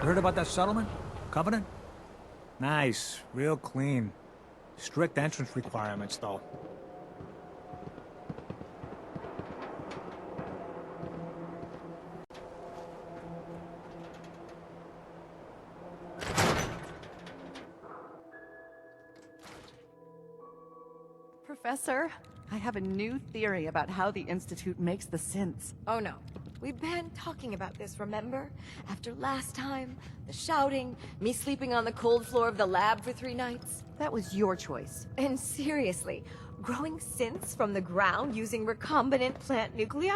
You heard about that settlement? Covenant? Nice. Real clean. Strict entrance requirements, though. Professor, I have a new theory about how the Institute makes the synths. Oh no. We've been talking about this, remember? After last time, the shouting, me sleeping on the cold floor of the lab for 3 nights. That was your choice. And seriously, growing synths from the ground using recombinant plant nuclei?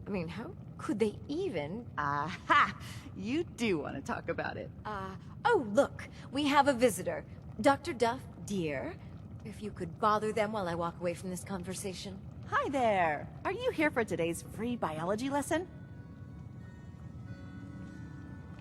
I mean, how could they even? Aha! You do want to talk about it. Oh look, we have a visitor. Dr. Duff, dear. If you could bother them while I walk away from this conversation. Hi there. Are you here for today's free biology lesson?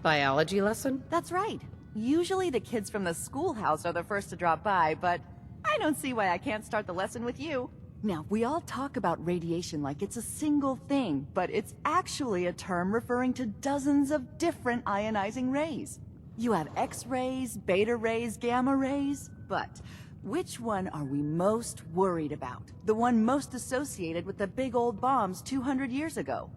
Biology lesson? That's right. Usually the kids from the schoolhouse are the first to drop by, but I don't see why I can't start the lesson with you. Now, we all talk about radiation like it's a single thing, but it's actually a term referring to dozens of different ionizing rays. You have X-rays, beta rays, gamma rays, but which one are we most worried about? The one most associated with the big old bombs 200 years ago.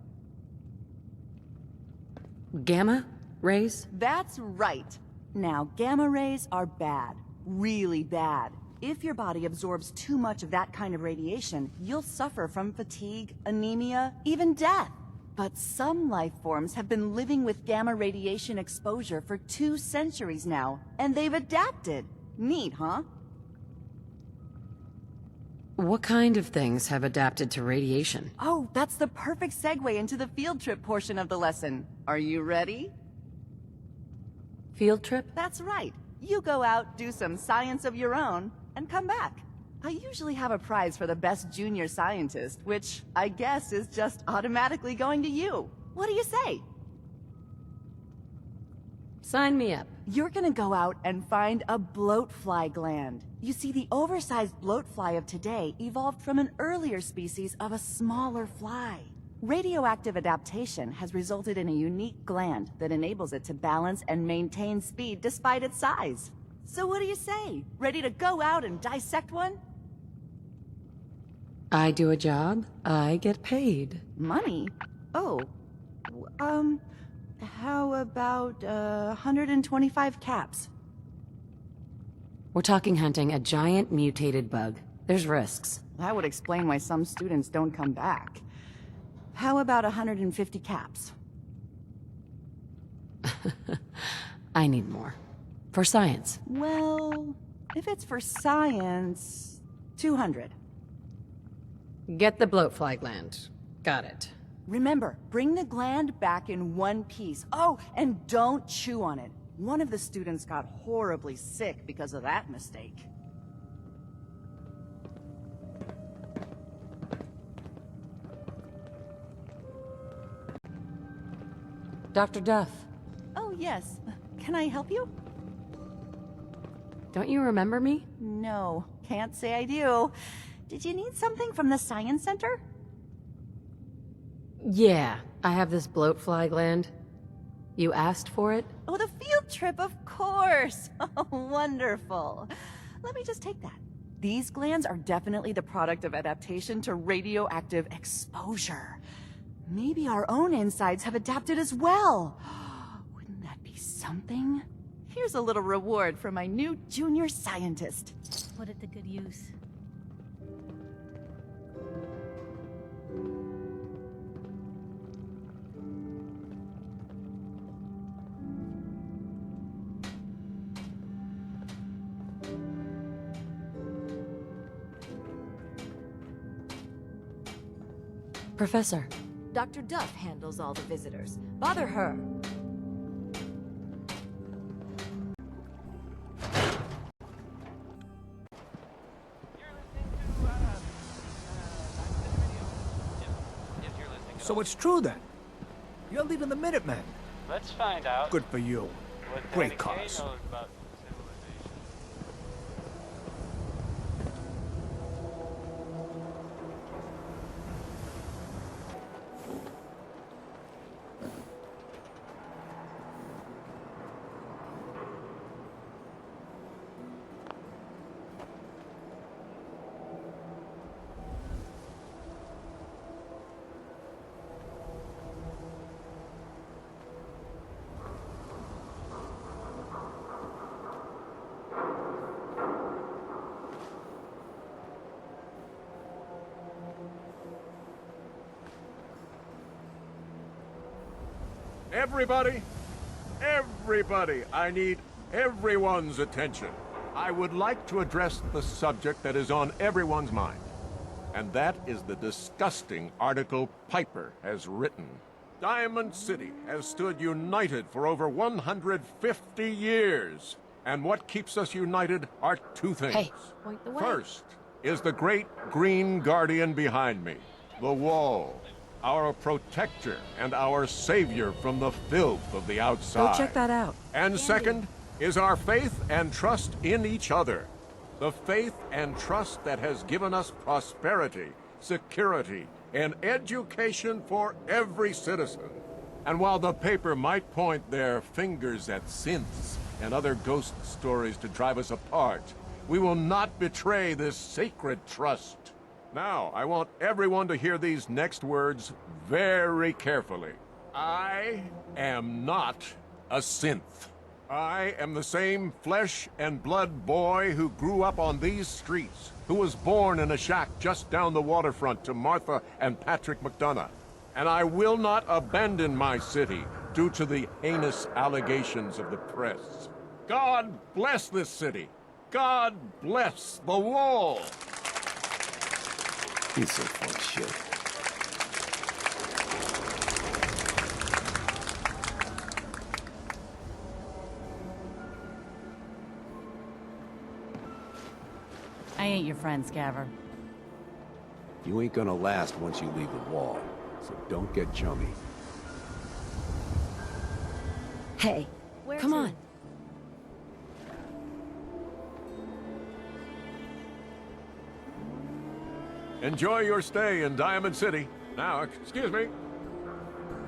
Gamma rays? That's right. Now, gamma rays are bad. Really bad. If your body absorbs too much of that kind of radiation, you'll suffer from fatigue, anemia, even death. But some life forms have been living with gamma radiation exposure for 2 centuries now, and they've adapted. Neat, huh? What kind of things have adapted to radiation? Oh, that's the perfect segue into the field trip portion of the lesson. Are you ready? Field trip? That's right. You go out, do some science of your own, and come back. I usually have a prize for the best junior scientist, which I guess is just automatically going to you. What do you say? Sign me up. You're gonna go out and find a bloatfly gland. You see, the oversized bloatfly of today evolved from an earlier species of a smaller fly. Radioactive adaptation has resulted in a unique gland that enables it to balance and maintain speed despite its size. So what do you say? Ready to go out and dissect one? I do a job, I get paid. Money? Oh. How about 125 caps? We're talking hunting a giant mutated bug. There's risks. That would explain why some students don't come back. How about 150 caps? I need more. For science. Well, if it's for science, 200. Get the bloatfly gland. Got it. Remember, bring the gland back in one piece. Oh, and don't chew on it. One of the students got horribly sick because of that mistake. Dr. Duff, Oh, yes. Can I help you? don't you remember me? No, can't say I do. Did you need something from the Science Center? Yeah, I have this bloatfly gland. You asked for it? Oh, the field trip, of course. Oh, wonderful. Let me just take that. These glands are definitely the product of adaptation to radioactive exposure. Maybe our own insides have adapted as well. Wouldn't that be something? Here's a little reward for my new junior scientist. Put it to good use. Professor. Dr. Duff handles all the visitors. Bother her. So it's true then. You're leaving the Minutemen. Let's find out. Good for you. What Great Danny Kaye cause. knows about civilization. Everybody, everybody, I need everyone's attention. I would like to address the subject that is on everyone's mind. And that is the disgusting article Piper has written. Diamond City has stood united for over 150 years. And what keeps us united are two things. Hey. Point the way. First is the great green guardian behind me, the wall. Our protector and our savior from the filth of the outside. Go check that out. And second is our faith and trust in each other. The faith and trust that has given us prosperity, security, and education for every citizen. And while the paper might point their fingers at synths and other ghost stories to drive us apart, we will not betray this sacred trust. Now, I want everyone to hear these next words very carefully. I am not a synth. I am the same flesh and blood boy who grew up on these streets, who was born in a shack just down the waterfront to Martha and Patrick McDonough. And I will not abandon my city due to the heinous allegations of the press. God bless this city. God bless the wall. He's so full of shit. I ain't your friend, Scaver. You ain't gonna last once you leave the wall, so don't get chummy. Hey, Where come to? on. Enjoy your stay in Diamond City. Now, excuse me.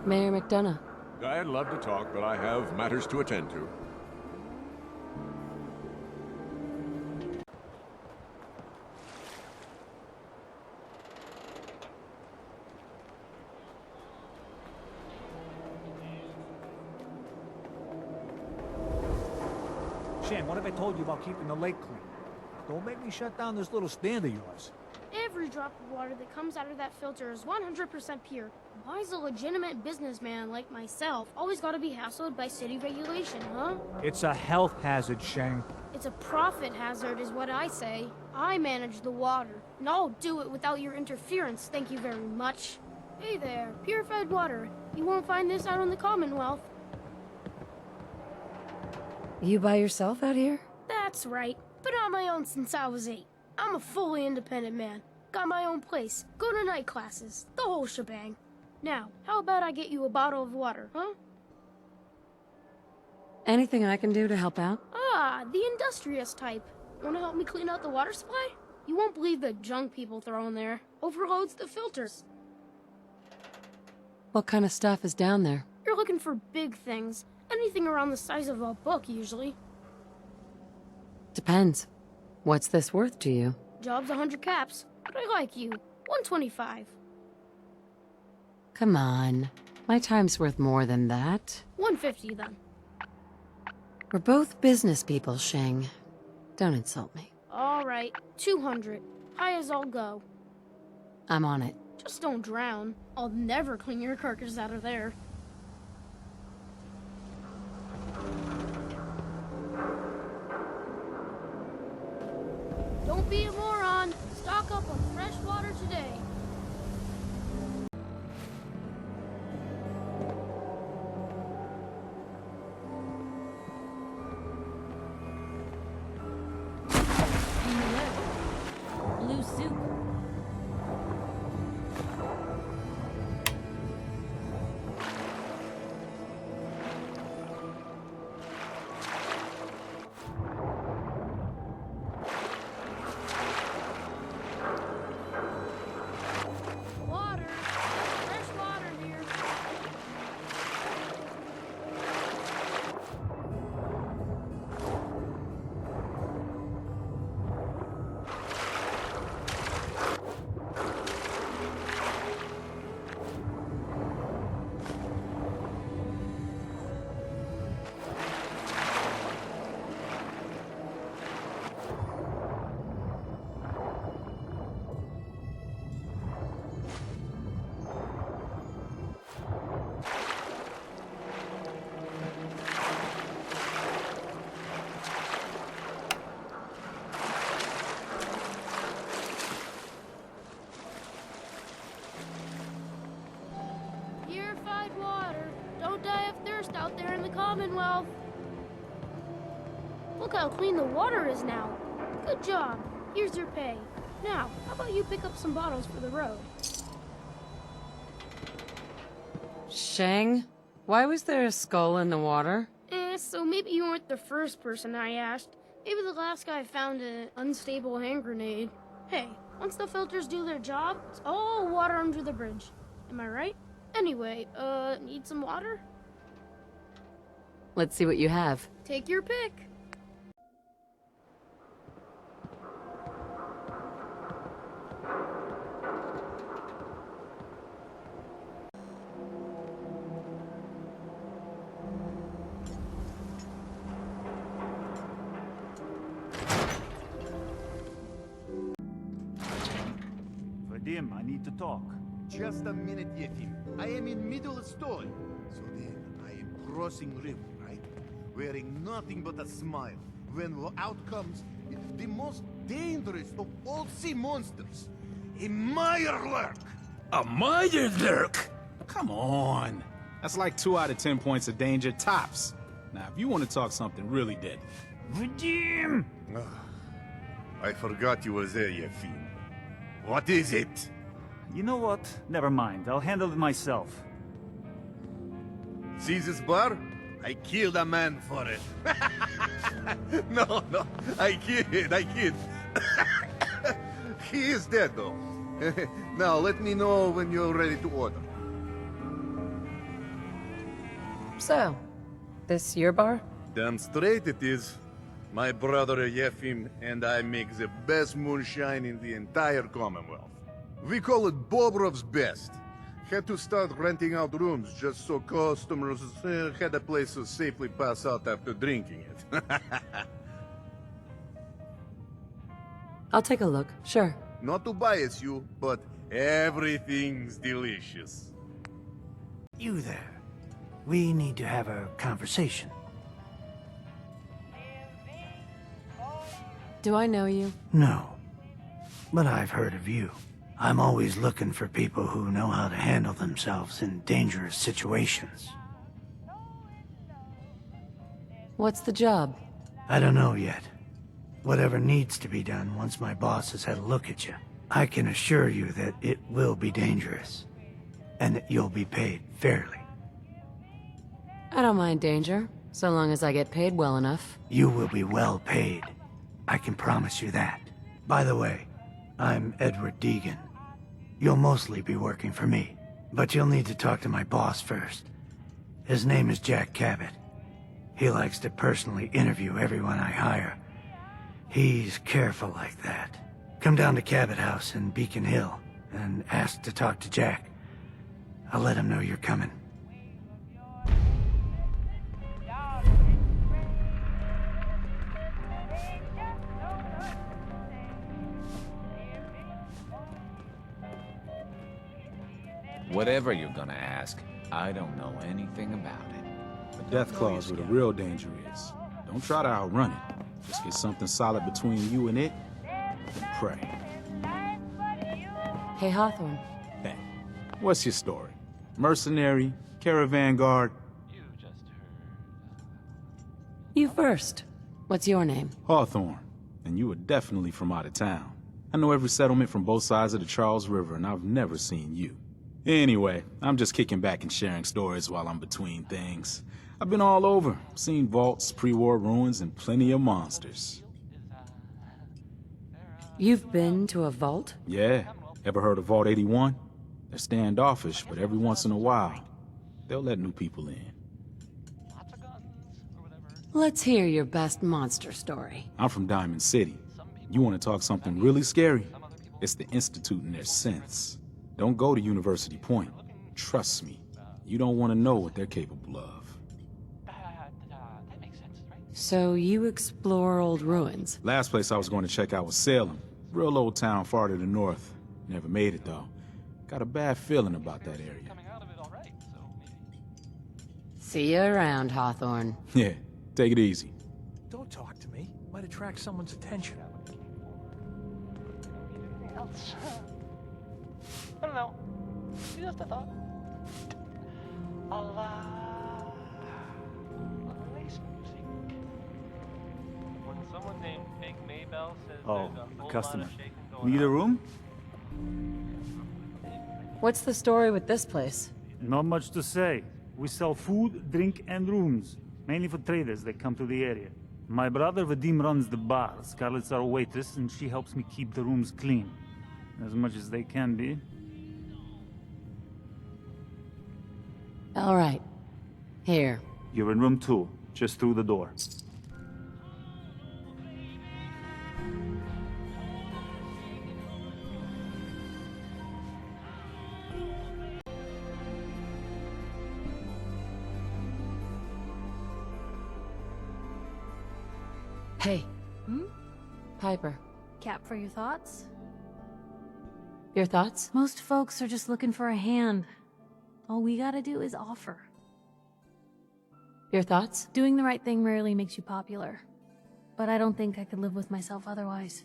Mayor McDonough. I'd love to talk, but I have matters to attend to. Shan, what have I told you about keeping the lake clean? Don't make me shut down this little stand of yours. Every drop of water that comes out of that filter is 100% pure. Why is a legitimate businessman like myself always gotta be hassled by city regulation, huh? It's a health hazard, Shang. It's a profit hazard is what I say. I manage the water, and I'll do it without your interference, thank you very much. Hey there, purified water. You won't find this out in the Commonwealth. You by yourself out here? That's right. Been on my own since I was 8. I'm a fully independent man. Got my own place, go to night classes, the whole shebang. Now, how about I get you a bottle of water, huh? Anything I can do to help out? Ah, the industrious type. Wanna help me clean out the water supply? You won't believe the junk people throw in there. Overloads the filters. What kind of stuff is down there? You're looking for big things. Anything around the size of a book, usually. Depends. What's this worth to you? Job's 100 caps, but I like you. 125. Come on. My time's worth more than that. 150 then. We're both business people, Shang. Don't insult me. All right, 200. High as I'll go. I'm on it. Just don't drown. I'll never clean your carcass out of there. Don't be a moron. Stock up on fresh water today. Blue soup. Purified water. Don't die of thirst out there in the Commonwealth. Look how clean the water is now. Good job. Here's your pay. Now, how about you pick up some bottles for the road? Shang, why was there a skull in the water? So maybe you weren't the first person I asked. Maybe the last guy found an unstable hand grenade. Hey, once the filters do their job, it's all water under the bridge. Am I right? Anyway, need some water? Let's see what you have. Take your pick. Vadim, I need to talk. Just a minute, Yefim. I am in middle of story. So then, I am crossing river, right? Wearing nothing but a smile. When out comes the most dangerous of all sea monsters. A Mirelurk! A Mirelurk? Come on. That's like 2 out of 10 points of danger tops. Now, if you want to talk something really deadly. Vadim! I forgot you were there, Yefim. What is it? You know what? Never mind. I'll handle it myself. See this bar? I killed a man for it. No, I kid. He is dead, though. Now, let me know when you're ready to order. So, this your bar? Damn straight it is. My brother Yefim and I make the best moonshine in the entire Commonwealth. We call it Bobrov's Best. Had to start renting out rooms just so customers had a place to safely pass out after drinking it. I'll take a look, sure. Not to bias you, but everything's delicious. You there. We need to have a conversation. Do I know you? No. But I've heard of you. I'm always looking for people who know how to handle themselves in dangerous situations. What's the job? I don't know yet. Whatever needs to be done once my boss has had a look at you. I can assure you that it will be dangerous. And that you'll be paid fairly. I don't mind danger, so long as I get paid well enough. You will be well paid. I can promise you that. By the way, I'm Edward Deegan. You'll mostly be working for me, but you'll need to talk to my boss first. His name is Jack Cabot. He likes to personally interview everyone I hire. He's careful like that. Come down to Cabot House in Beacon Hill and ask to talk to Jack. I'll let him know you're coming. Whatever you're gonna ask, I don't know anything about it. The death clause where the real danger is. Don't try to outrun it. Just get something solid between you and it, and pray. Hey, Hawthorne. Hey, what's your story? Mercenary? Caravan guard? You first. What's your name? Hawthorne. And you are definitely from out of town. I know every settlement from both sides of the Charles River, and I've never seen you. Anyway, I'm just kicking back and sharing stories while I'm between things. I've been all over, seen vaults, pre-war ruins, and plenty of monsters. You've been to a vault? Yeah. Ever heard of Vault 81? They're standoffish, but every once in a while, they'll let new people in. Let's hear your best monster story. I'm from Diamond City. You want to talk something really scary? It's the Institute and their synths. Don't go to University Point. Trust me, you don't want to know what they're capable of. So you explore old ruins? Last place I was going to check out was Salem. Real old town far to the north. Never made it, though. Got a bad feeling about that area. See you around, Hawthorne. Yeah, take it easy. Don't talk to me. Might attract someone's attention. I don't know. Just a thought. bell says Oh, there's a a whole customer. lot of shaking going Need a on. room? What's the story with this place? Not much to say. We sell food, drink, and rooms. Mainly for traders that come to the area. My brother Vadim runs the bar. Scarlett's our waitress, and she helps me keep the rooms clean. As much as they can be. All right. Here. You're in room 2, just through the door. Hey. Piper. Cap for your thoughts? Your thoughts? Most folks are just looking for a hand. All we gotta do is offer. Your thoughts? Doing the right thing rarely makes you popular. But I don't think I could live with myself otherwise.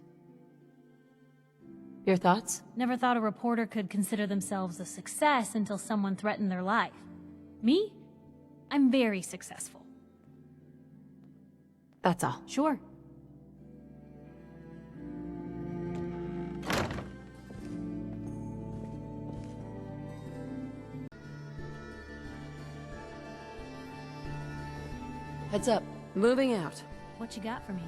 Your thoughts? Never thought a reporter could consider themselves a success until someone threatened their life. Me? I'm very successful. That's all. Sure. Heads up. Moving out. What you got for me?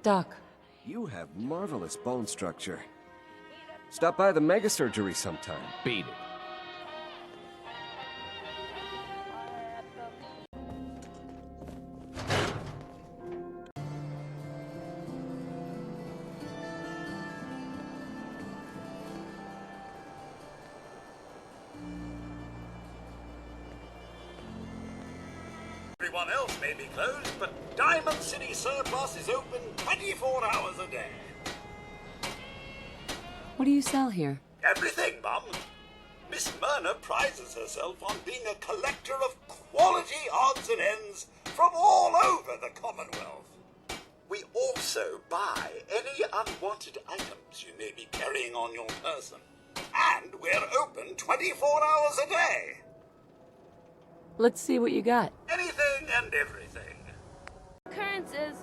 Doc. You have marvelous bone structure. Stop by the mega surgery sometime. Beat it. Everyone else may be closed, but Diamond City Surplus is open 24 hours a day. What do you sell here? Everything, Mum. Miss Myrna prizes herself on being a collector of quality odds and ends from all over the Commonwealth. We also buy any unwanted items you may be carrying on your person. And we're open 24 hours a day. Let's see what you got. Anything and everything. Occurrences.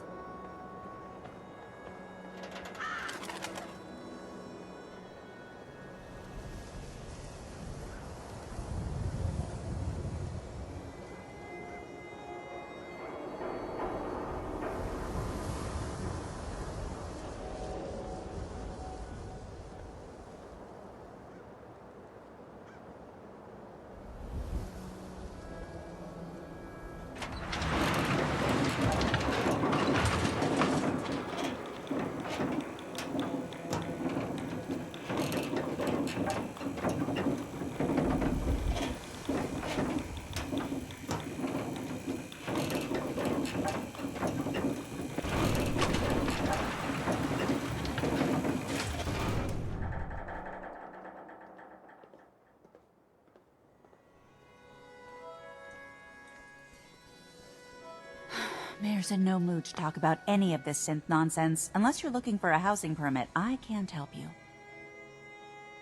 Mayor's in no mood to talk about any of this synth nonsense. Unless you're looking for a housing permit, I can't help you.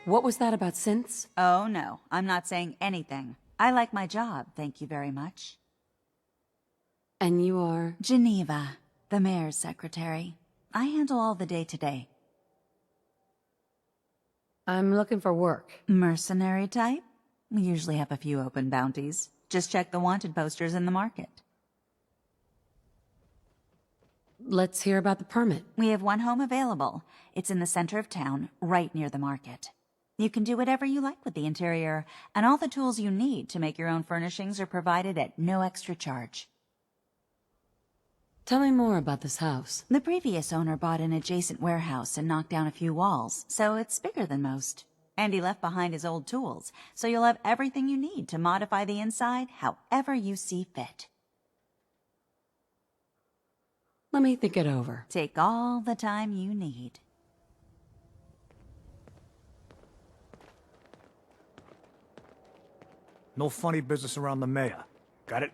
What was that about synths? Oh, no. I'm not saying anything. I like my job, thank you very much. And you are? Geneva, the mayor's secretary. I handle all the day-to-day. I'm looking for work. Mercenary type? We usually have a few open bounties. Just check the wanted posters in the market. Let's hear about the permit. We have one home available. It's in the center of town, right near the market. You can do whatever you like with the interior, and all the tools you need to make your own furnishings are provided at no extra charge. Tell me more about this house. The previous owner bought an adjacent warehouse and knocked down a few walls, so it's bigger than most. And he left behind his old tools, so you'll have everything you need to modify the inside however you see fit. Let me think it over. Take all the time you need. No funny business around the mayor. Got it?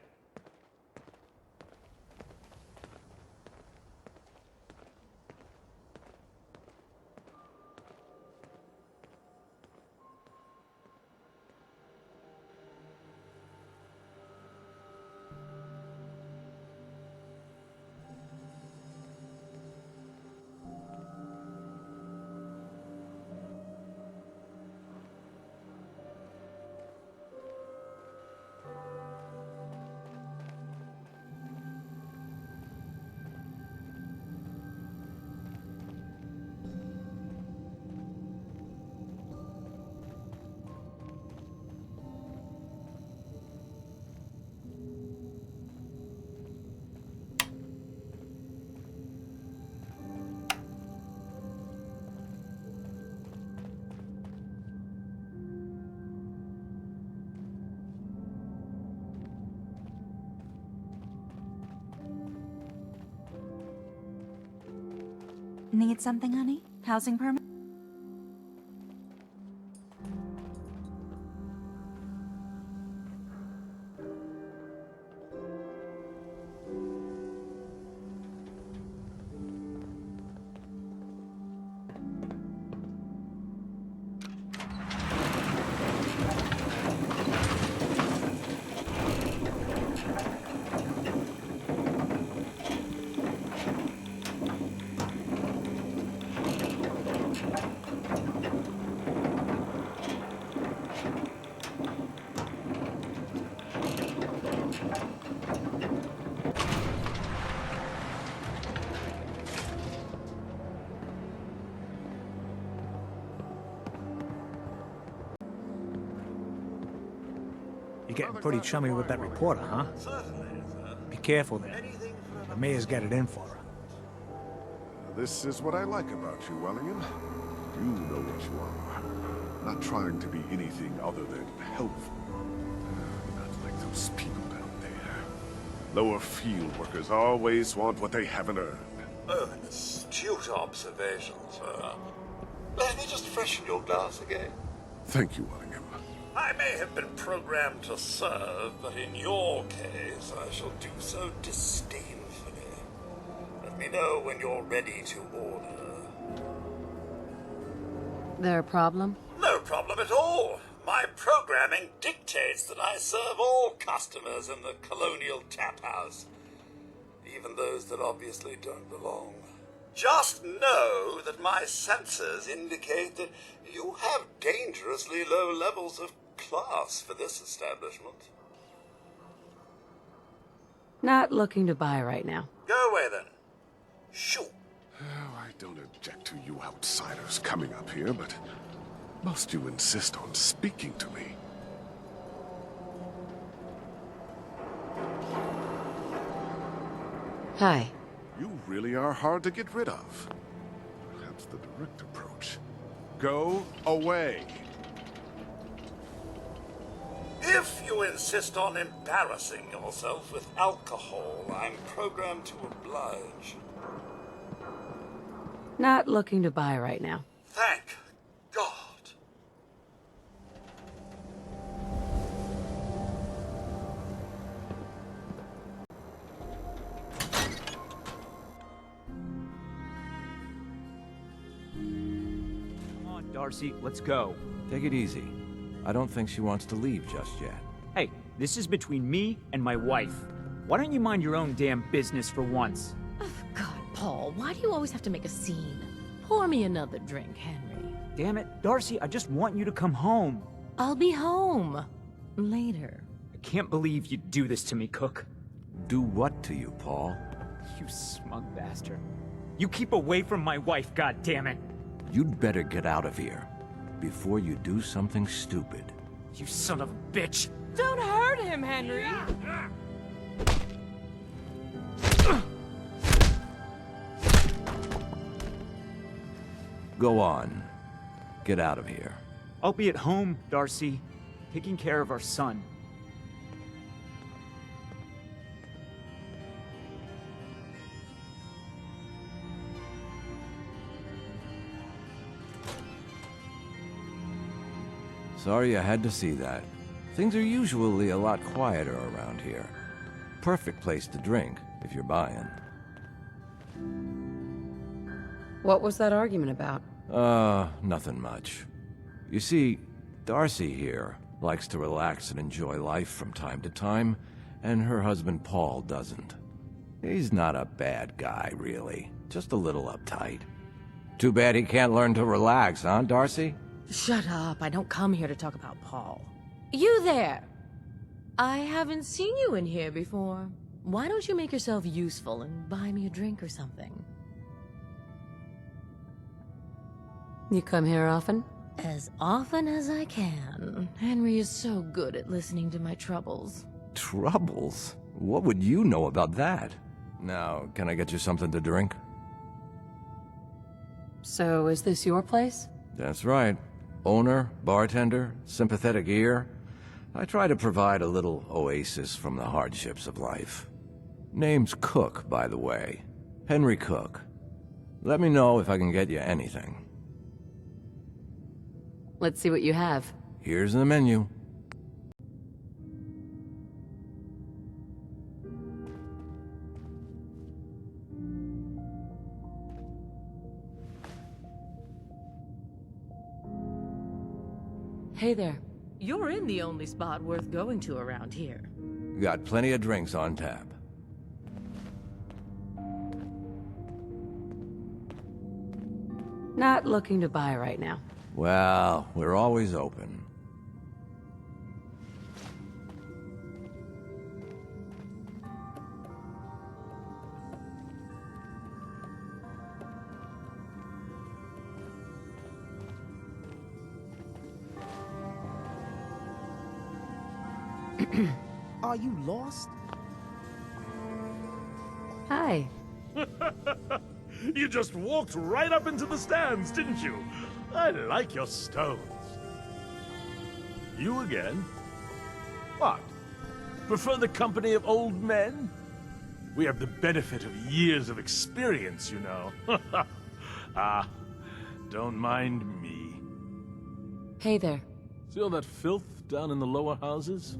Need something, honey? Housing permit? You're getting pretty chummy with that reporter, huh? Be careful there. The mayor's got it in for her. This is what I like about you, Wellingham. You know what you are. Not trying to be anything other than helpful. Not like those people down there. Lower field workers always want what they haven't earned. Oh, an astute observation, sir. Let me just freshen your glass again. Thank you, Wellingham. I may have been programmed to serve, but in your case, I shall do so disdainfully. Let me know when you're ready to order. There a problem? No problem at all. My programming dictates that I serve all customers in the Colonial Tap House, even those that obviously don't belong. Just know that my sensors indicate that you have dangerously low levels of class for this establishment. Not looking to buy right now. Go away then. Shoot. Oh, I don't object to you outsiders coming up here, but must you insist on speaking to me? Hi. You really are hard to get rid of. Perhaps the direct approach. Go away. If you insist on embarrassing yourself with alcohol, I'm programmed to oblige. Not looking to buy right now. Thank God. Come on, Darcy, let's go. Take it easy. I don't think she wants to leave just yet. Hey, this is between me and my wife. Why don't you mind your own damn business for once? God, Paul, why do you always have to make a scene? Pour me another drink, Henry. Damn it, Darcy, I just want you to come home. I'll be home. Later. I can't believe you'd do this to me, Cook. Do what to you, Paul? You smug bastard. You keep away from my wife, goddammit. You'd better get out of here before you do something stupid. You son of a bitch! Don't hurt him, Henry! Go on. Get out of here. I'll be at home, Darcy, taking care of our son. Sorry I had to see that. Things are usually a lot quieter around here. Perfect place to drink, if you're buying. What was that argument about? Nothing much. You see, Darcy here likes to relax and enjoy life from time to time, and her husband Paul doesn't. He's not a bad guy, really. Just a little uptight. Too bad he can't learn to relax, huh, Darcy? Shut up. I don't come here to talk about Paul. You there! I haven't seen you in here before. Why don't you make yourself useful and buy me a drink or something? You come here often? As often as I can. Henry is so good at listening to my troubles. Troubles? What would you know about that? Now, can I get you something to drink? So, is this your place? That's right. Owner, bartender, sympathetic ear. I try to provide a little oasis from the hardships of life. Name's Cook, by the way. Henry Cook. Let me know if I can get you anything. Let's see what you have. Here's the menu. Hey there. You're in the only spot worth going to around here. Got plenty of drinks on tap. Not looking to buy right now. Well, we're always open. Are you lost? Hi. You just walked right up into the stands, didn't you? I like your stones. You again? What? Prefer the company of old men? We have the benefit of years of experience, you know. Ah, don't mind me. Hey there. See all that filth down in the lower houses?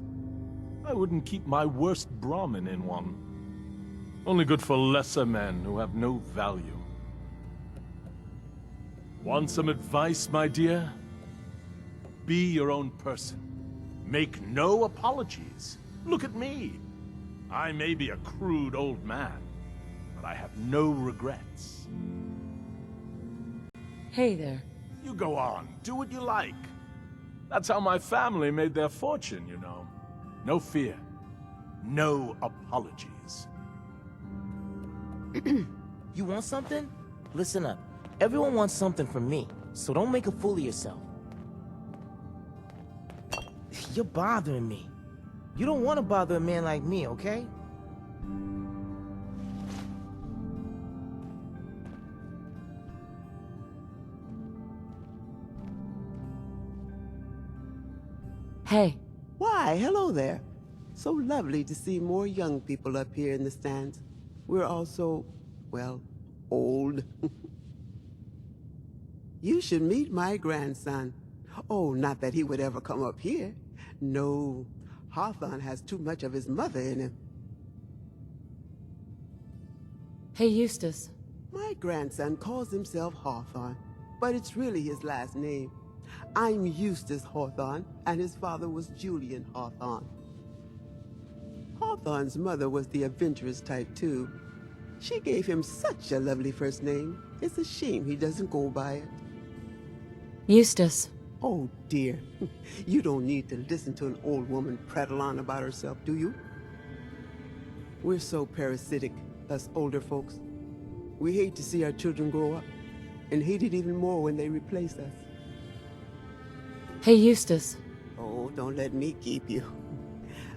I wouldn't keep my worst Brahmin in one. Only good for lesser men who have no value. Want some advice, my dear? Be your own person. Make no apologies. Look at me. I may be a crude old man, but I have no regrets. Hey there. You go on. Do what you like. That's how my family made their fortune, you know. No fear. No apologies. You want something? Listen up. Everyone wants something from me, so don't make a fool of yourself. You're bothering me. You don't want to bother a man like me, okay? Hey. Why, hello there. So lovely to see more young people up here in the stands. We're all so, well, old. You should meet my grandson. Oh, not that he would ever come up here. No, Hawthorne has too much of his mother in him. Hey, Eustace. My grandson calls himself Hawthorne, but it's really his last name. I'm Eustace Hawthorne, and his father was Julian Hawthorne. Hawthorne's mother was the adventurous type, too. She gave him such a lovely first name. It's a shame he doesn't go by it. Eustace. Oh, dear. You don't need to listen to an old woman prattle on about herself, do you? We're so parasitic, us older folks. We hate to see our children grow up, and hate it even more when they replace us. Hey, Eustace. Oh, don't let me keep you.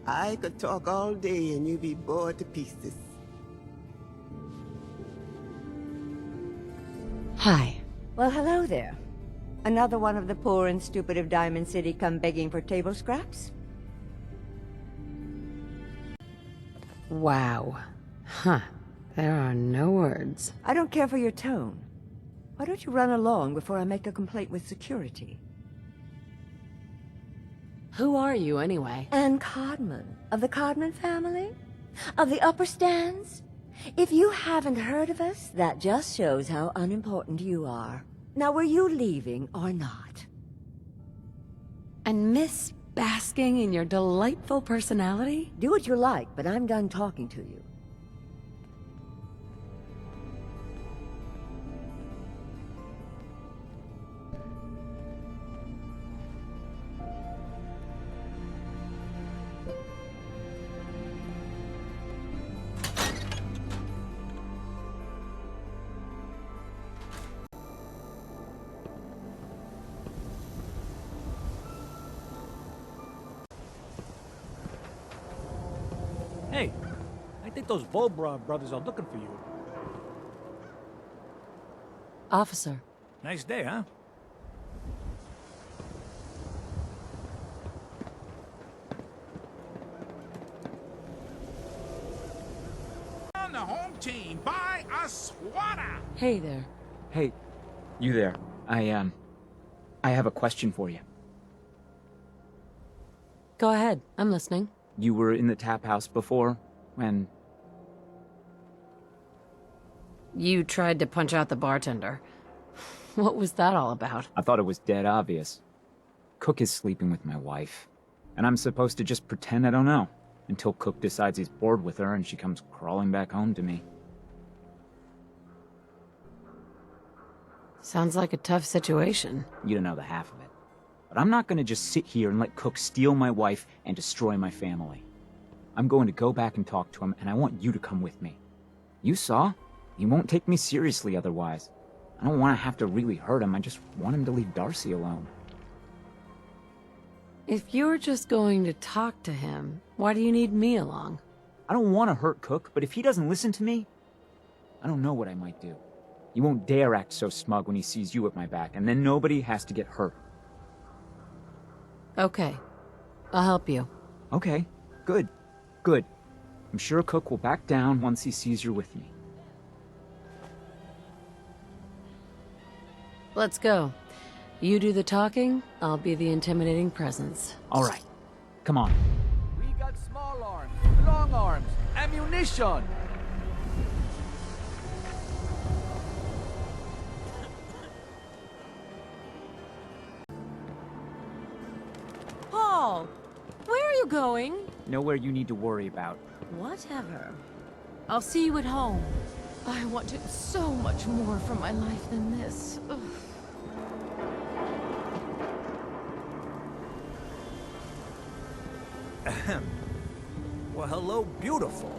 I could talk all day and you'd be bored to pieces. Hi. Well, hello there. Another one of the poor and stupid of Diamond City come begging for table scraps? Wow. Huh. There are no words. I don't care for your tone. Why don't you run along before I make a complaint with security? Who are you, anyway? Anne Codman, of the Codman family? Of the upper stands? If you haven't heard of us, that just shows how unimportant you are. Now, were you leaving or not? And Miss basking in your delightful personality? Do what you like, but I'm done talking to you. Hey, I think those Volbra brothers are looking for you. Officer. Nice day, huh? On the home team, buy a swatter! Hey there. Hey, you there. I have a question for you. Go ahead, I'm listening. You were in the tap house before, when... You tried to punch out the bartender. What was that all about? I thought it was dead obvious. Cook is sleeping with my wife, and I'm supposed to just pretend I don't know, until Cook decides he's bored with her and she comes crawling back home to me. Sounds like a tough situation. You don't know the half of it. But I'm not gonna just sit here and let Cook steal my wife and destroy my family. I'm going to go back and talk to him, and I want you to come with me. You saw? He won't take me seriously otherwise. I don't want to have to really hurt him, I just want him to leave Darcy alone. If you're just going to talk to him, why do you need me along? I don't want to hurt Cook, but if he doesn't listen to me, I don't know what I might do. He won't dare act so smug when he sees you at my back, and then nobody has to get hurt. Okay. I'll help you. Okay. Good. Good. I'm sure Cook will back down once he sees you're with me. Let's go. You do the talking, I'll be the intimidating presence. All right. Come on. We got small arms, long arms, ammunition. Paul, where are you going? Nowhere you need to worry about. Whatever. I'll see you at home. I wanted so much more from my life than this. Ugh. Ahem. Well, hello, beautiful.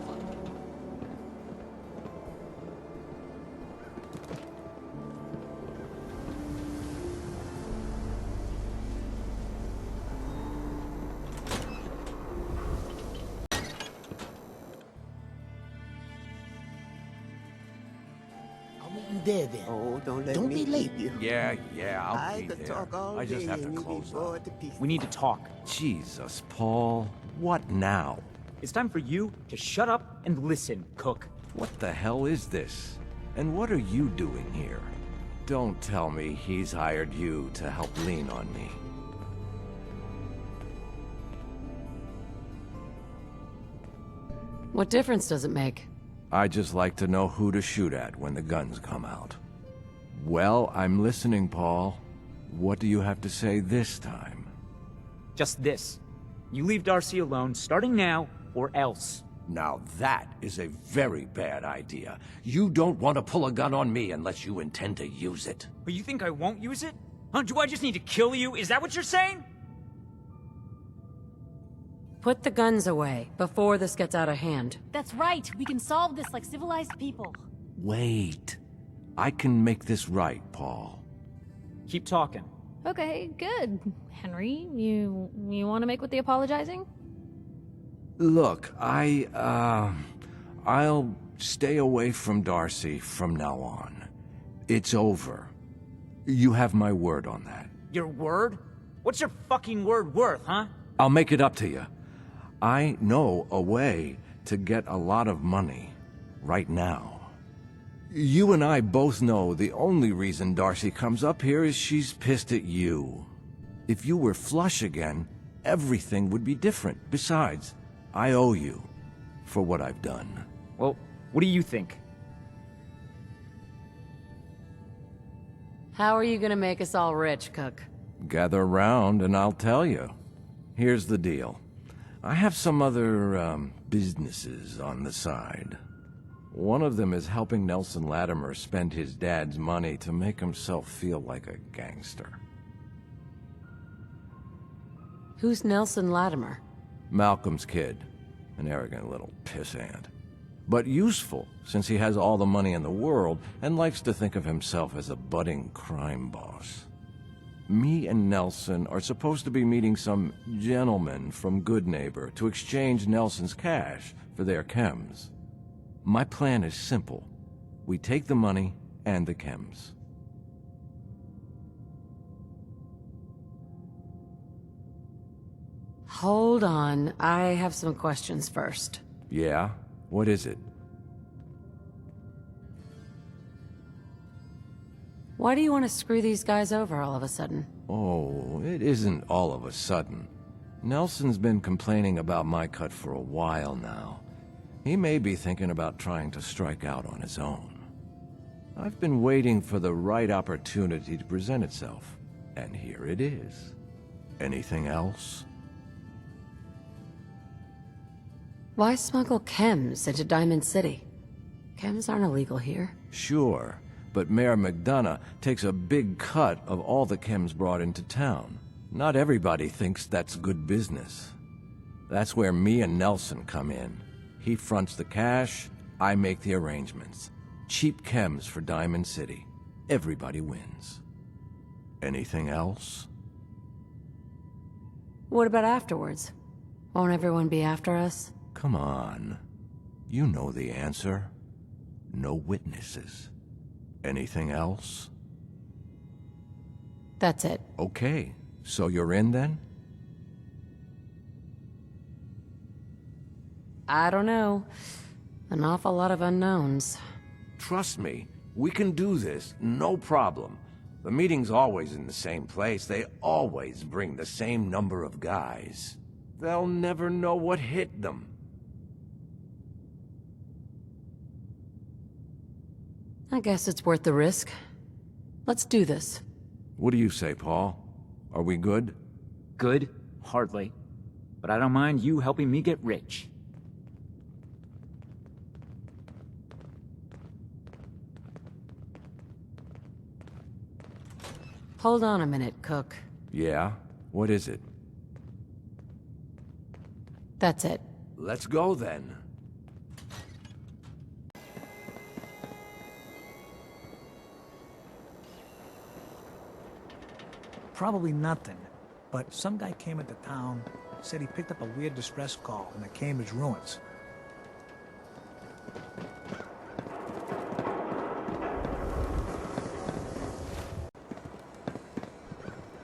There then. Oh, don't let Don't me be late. keep you. Yeah, I'll I be could there. talk all I just day have to and you'd be close bored up. to pieces. We need to talk. Jesus, Paul. What now? It's time for you to shut up and listen, Cook. What the hell is this? And what are you doing here? Don't tell me he's hired you to help lean on me. What difference does it make? I just like to know who to shoot at when the guns come out. Well, I'm listening, Paul. What do you have to say this time? Just this. You leave Darcy alone, starting now, or else. Now that is a very bad idea. You don't want to pull a gun on me unless you intend to use it. But you think I won't use it? Huh? Do I just need to kill you? Is that what you're saying? Put the guns away, before this gets out of hand. That's right. We can solve this like civilized people. Wait. I can make this right, Paul. Keep talking. Okay, good. Henry, you want to make with the apologizing? Look, I'll stay away from Darcy from now on. It's over. You have my word on that. Your word? What's your fucking word worth, huh? I'll make it up to you. I know a way to get a lot of money right now. You and I both know the only reason Darcy comes up here is she's pissed at you. If you were flush again, everything would be different. Besides, I owe you for what I've done. Well, what do you think? How are you gonna make us all rich, Cook? Gather around and I'll tell you. Here's the deal. I have some other, businesses on the side. One of them is helping Nelson Latimer spend his dad's money to make himself feel like a gangster. Who's Nelson Latimer? Malcolm's kid. An arrogant little pissant. But useful, since he has all the money in the world and likes to think of himself as a budding crime boss. Me and Nelson are supposed to be meeting some gentleman from Goodneighbor to exchange Nelson's cash for their chems. My plan is simple. We take the money and the chems. Hold on, I have some questions first. Yeah? What is it? Why do you want to screw these guys over all of a sudden? Oh, it isn't all of a sudden. Nelson's been complaining about my cut for a while now. He may be thinking about trying to strike out on his own. I've been waiting for the right opportunity to present itself, and here it is. Anything else? Why smuggle chems into Diamond City? Chems aren't illegal here. Sure, but Mayor McDonough takes a big cut of all the chems brought into town. Not everybody thinks that's good business. That's where me and Nelson come in. He fronts the cash, I make the arrangements. Cheap chems for Diamond City. Everybody wins. Anything else? What about afterwards? Won't everyone be after us? Come on. You know the answer. No witnesses. Anything else? That's it. Okay. So you're in then? I don't know. An awful lot of unknowns. Trust me, we can do this, no problem. The meeting's always in the same place. They always bring the same number of guys. They'll never know what hit them. I guess it's worth the risk. Let's do this. What do you say, Paul? Are we good? Good? Hardly. But I don't mind you helping me get rich. Hold on a minute, Cook. Yeah? What is it? That's it. Let's go then. Probably nothing. But some guy came into town, said he picked up a weird distress call in the Cambridge ruins.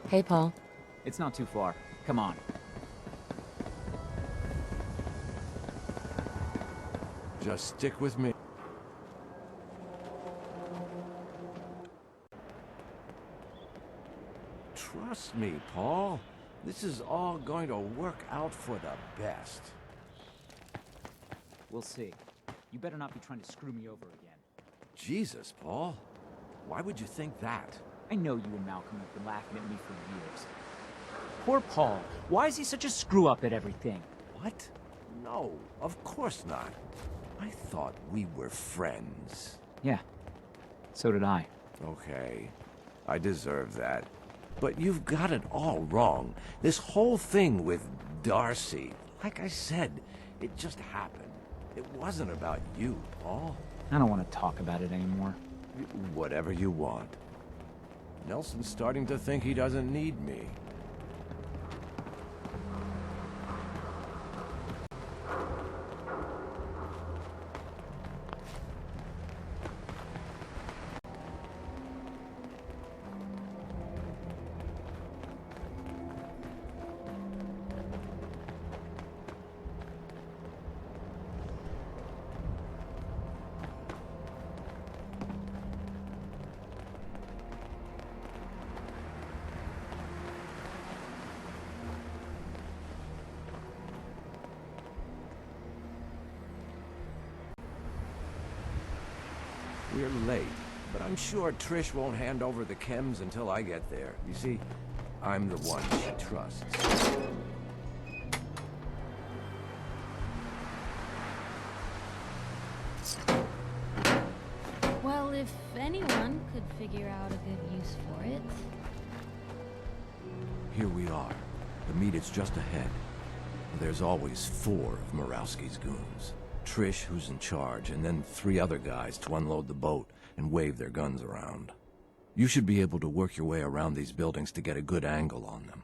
Hey, Paul. It's not too far. Come on. Just stick with me. Trust me, Paul. This is all going to work out for the best. We'll see. You better not be trying to screw me over again. Jesus, Paul. Why would you think that? I know you and Malcolm have been laughing at me for years. Poor Paul. Why is he such a screw-up at everything? What? No, of course not. I thought we were friends. Yeah. So did I. Okay. I deserve that. But you've got it all wrong. This whole thing with Darcy, like I said, it just happened. It wasn't about you, Paul. I don't want to talk about it anymore. Whatever you want. Nelson's starting to think he doesn't need me. We're late, but I'm sure Trish won't hand over the chems until I get there. You see, I'm the one she trusts. Well, if anyone could figure out a good use for it. Here we are. The meet is just ahead. There's always 4 of Murawski's goons. Trish, who's in charge, and then 3 other guys to unload the boat and wave their guns around. You should be able to work your way around these buildings to get a good angle on them.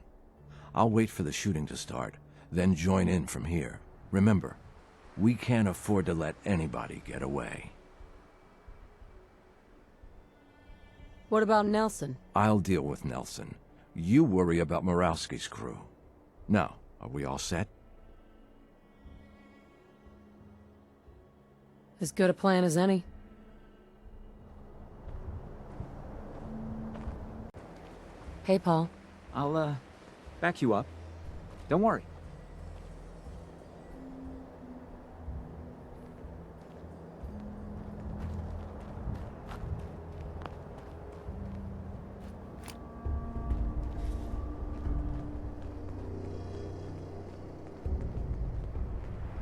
I'll wait for the shooting to start, then join in from here. Remember, we can't afford to let anybody get away. What about Nelson? I'll deal with Nelson. You worry about Murawski's crew. Now, are we all set? As good a plan as any. Hey, Paul. I'll, back you up. Don't worry.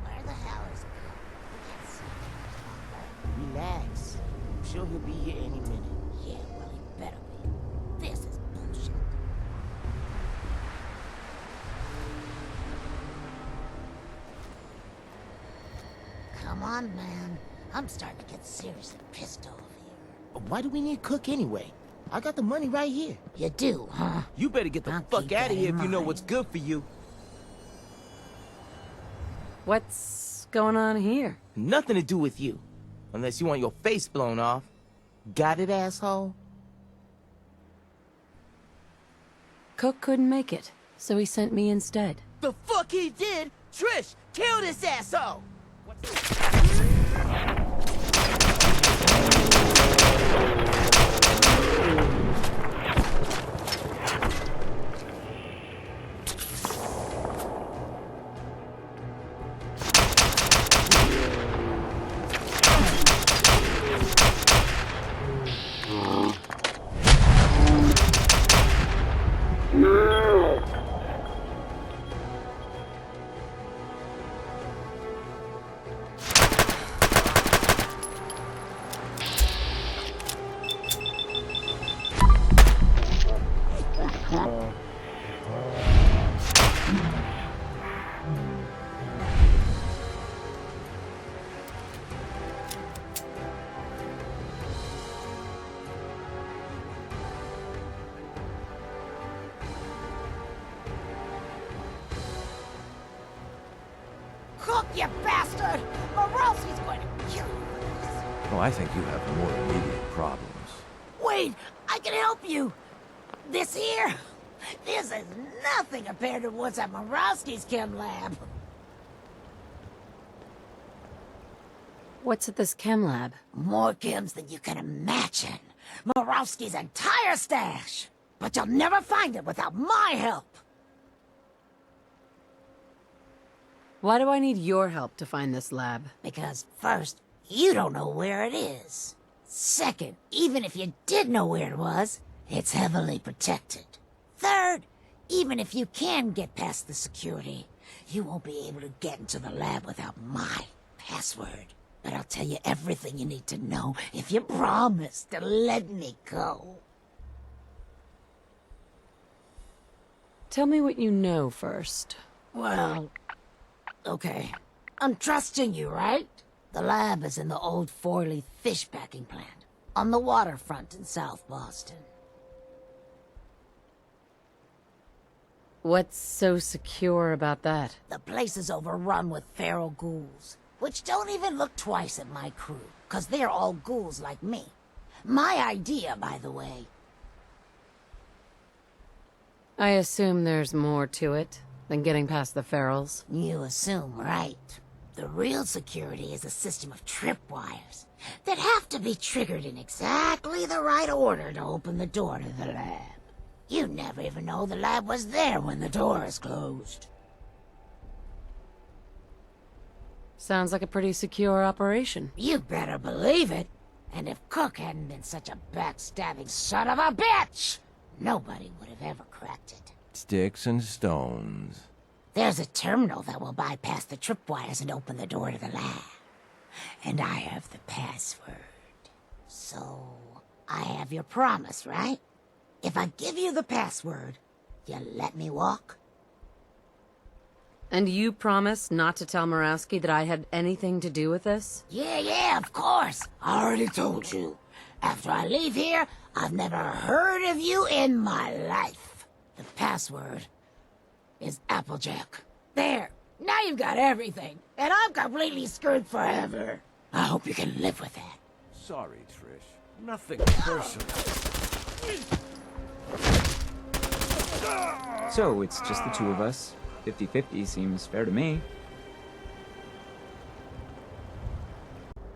Where the hell is Cook? Relax. I'm sure he'll be here any minute. Yeah, well, he better be. This is bullshit. Come on, man. I'm starting to get seriously pissed off here. Why do we need Cook anyway? I got the money right here. You do, huh? You better get the fuck out of here if you know what's good for you. What's going on here? Nothing to do with you. Unless you want your face blown off. Got it, asshole? Cook couldn't make it, so he sent me instead. The fuck he did? Trish, kill this asshole! Cook, you bastard! Morosi's going to kill you for this. Well, I think you have more immediate problems. Wait, I can help you. This here, this is nothing compared to what's at Morosi's chem lab. What's at this chem lab? More chems than you can imagine. Morosi's entire stash. But you'll never find it without my help. Why do I need your help to find this lab? Because first, you don't know where it is. Second, even if you did know where it was, it's heavily protected. Third, even if you can get past the security, you won't be able to get into the lab without my password. But I'll tell you everything you need to know if you promise to let me go. Tell me what you know first. Well, okay. I'm trusting you, right? The lab is in the old Forley fish packing plant, on the waterfront in South Boston. What's so secure about that? The place is overrun with feral ghouls, which don't even look twice at my crew, 'cause they're all ghouls like me. My idea, by the way. I assume there's more to it than getting past the ferals. You assume right. The real security is a system of tripwires that have to be triggered in exactly the right order to open the door to the lab. You never even know the lab was there when the door is closed. Sounds like a pretty secure operation. You better believe it. And if Cook hadn't been such a backstabbing son of a bitch, nobody would have ever cracked it. Sticks and stones. There's a terminal that will bypass the tripwires and open the door to the lab. And I have the password. So, I have your promise, right? If I give you the password, you let me walk? And you promise not to tell Murawski that I had anything to do with this? Yeah, of course. I already told you. After I leave here, I've never heard of you in my life. The password is Applejack. There. Now you've got everything. And I'm completely screwed forever. I hope you can live with that. Sorry, Trish. Nothing personal. So, it's just the two of us. 50-50 seems fair to me.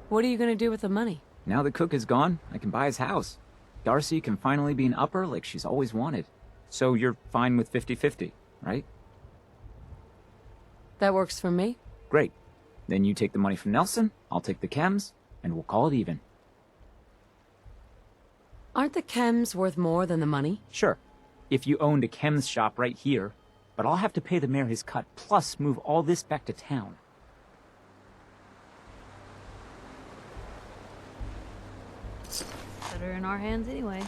What are you gonna do with the money? Now that Cook is gone, I can buy his house. Darcy can finally be an upper like she's always wanted. So you're fine with 50-50, right? That works for me. Great. Then you take the money from Nelson, I'll take the chems, and we'll call it even. Aren't the chems worth more than the money? Sure. If you owned a chems shop right here, but I'll have to pay the mayor his cut, plus move all this back to town. Better in our hands anyway.